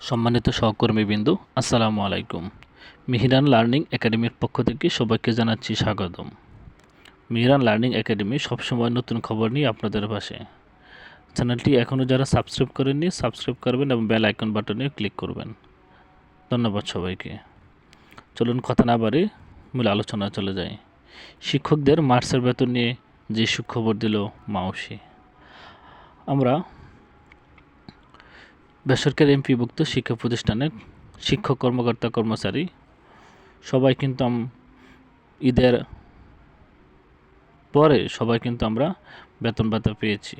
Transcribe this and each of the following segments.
সম্মানিত সহকর্মীবৃন্দ, আসসালামু আলাইকুম। মিহিরান লার্নিং একাডেমির পক্ষ থেকে সবাইকে জানাচ্ছি স্বাগতম। মিহিরান লার্নিং একাডেমি সবসময় নতুন খবর নিয়ে আপনাদের পাশে। চ্যানেলটি এখনও যারা সাবস্ক্রাইব করেননি সাবস্ক্রাইব করবেন এবং বেল আইকন বাটনে ক্লিক করবেন। ধন্যবাদ সবাইকে। চলুন কথা না বাড়ি মূল আলোচনা চলে যায়। শিক্ষকদের মার্চের বেতন নিয়ে যে সুখবর দিল মাউসি। আমরা বেসরকারি এমপিভুক্ত শিক্ষা প্রতিষ্ঠানের শিক্ষক কর্মকর্তা কর্মচারী সবাই কিন্তু ঈদের পরে সবাই কিন্তু আমরা বেতন ভাতা পেয়েছি।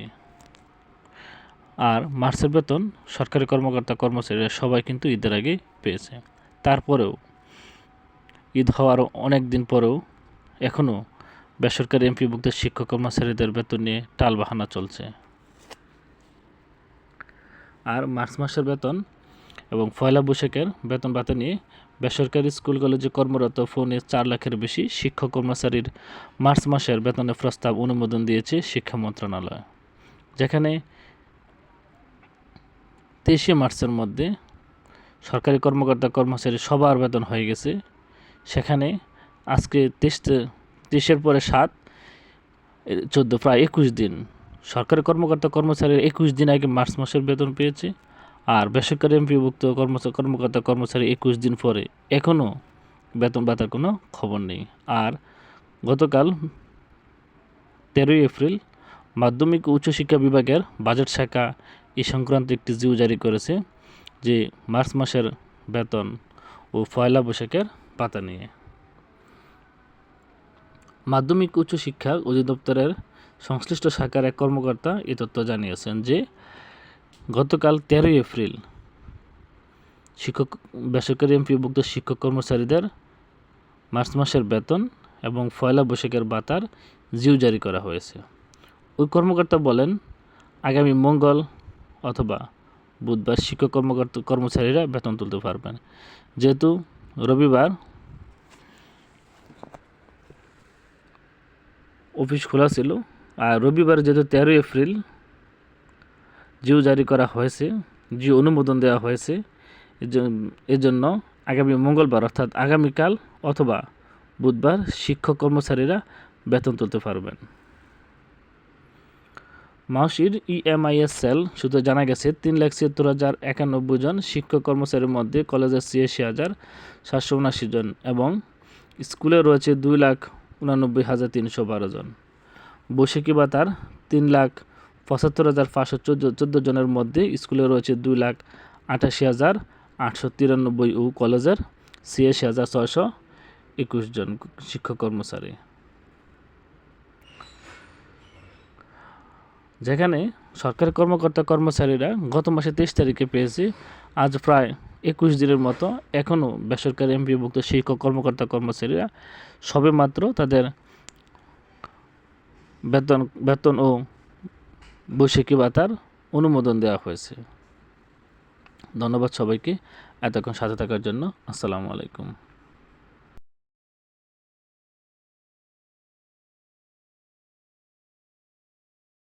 আর মার্চের বেতন সরকারি কর্মকর্তা কর্মচারীরা সবাই কিন্তু ঈদের আগে পেয়েছে। তারপরেও ঈদ হওয়ার অনেক দিন পরেও এখনও বেসরকারি এমপিভুক্ত শিক্ষক কর্মচারীদের বেতন নিয়ে টালবাহানা চলছে। আর মার্চ মাসের বেতন এবং পয়লা বৈশাখের বেতন ভাতা নিয়ে বেসরকারি স্কুল কলেজে কর্মরত ফোনে 4 লাখের বেশি শিক্ষক কর্মচারীর মার্চ মাসের বেতনের প্রস্তাব অনুমোদন দিয়েছে শিক্ষা মন্ত্রণালয়, যেখানে 23 মার্চের মধ্যে সরকারি কর্মকর্তা কর্মচারী সবার বেতন হয়ে গেছে। সেখানে আজকে 23-এর পরে 7, 14, প্রায় 21 দিন সরকারি কর্মকর্তা কর্মচারীর 21 দিন আগে মার্চ মাসের বেতন পেয়েছে। আর বেসরকারি এমপিভুক্ত কর্মকর্তা কর্মচারী 21 দিন পরে এখনও বেতন ভাতার কোনো খবর নেই। আর গতকাল 13 এপ্রিল মাধ্যমিক ও উচ্চশিক্ষা বিভাগের বাজেট শাখা এই সংক্রান্ত একটি জিও জারি করেছে, যে মার্চ মাসের বেতন ও পয়লা বৈশাখের ভাতা নিয়ে। মাধ্যমিক উচ্চশিক্ষা অধিদপ্তরের সংশ্লিষ্ট শাখার এক কর্মকর্তা এই তথ্য জানিয়েছেন যে গতকাল 13 এপ্রিল বেসরকারি এমপিভুক্ত শিক্ষক কর্মচারীদের মার্চ মাসের বেতন এবং পয়লা বৈশাখের ভাতার জিও জারি করা হয়েছে। ওই কর্মকর্তা বলেন, আগামী মঙ্গল অথবা বুধবার শিক্ষক কর্মচারীরা বেতন তুলতে পারবেন, যেহেতু রবিবার অফিস খোলা ছিল। আর রবিবার যেহেতু 13 এপ্রিল জিও জারি করা হয়েছে, জিও অনুমোদন দেওয়া হয়েছে, এজন্য আগামী মঙ্গলবার অর্থাৎ আগামীকাল অথবা বুধবার শিক্ষক কর্মচারীরা বেতন তুলতে পারবেন। মাউসির ইএমআইএস সেল সূত্রে জানা গেছে 3,76,091 জন শিক্ষক কর্মচারীর মধ্যে কলেজের 86,779 জন এবং স্কুলে রয়েছে 2,89,312 জন। বৈশাখী ভাতার 3,75,514 জনের মধ্যে স্কুলে রয়েছে 2,88,893 ও কলেজের 86,621 জন শিক্ষক কর্মচারী, যেখানে সরকারি কর্মকর্তা কর্মচারীরা গত মাসে 23 তারিখে পেয়েছে। আজ প্রায় 21 দিনের মতো এখনও বেসরকারি এমপিভুক্ত শিক্ষক কর্মকর্তা কর্মচারীরা সবেমাত্র তাদের বেতন ও বৈশাখী ভাতার অনুমোদন দেওয়া হয়েছে। ধন্যবাদ সবাইকে এতক্ষণ সাথে থাকার জন্য। আসসালামু আলাইকুম।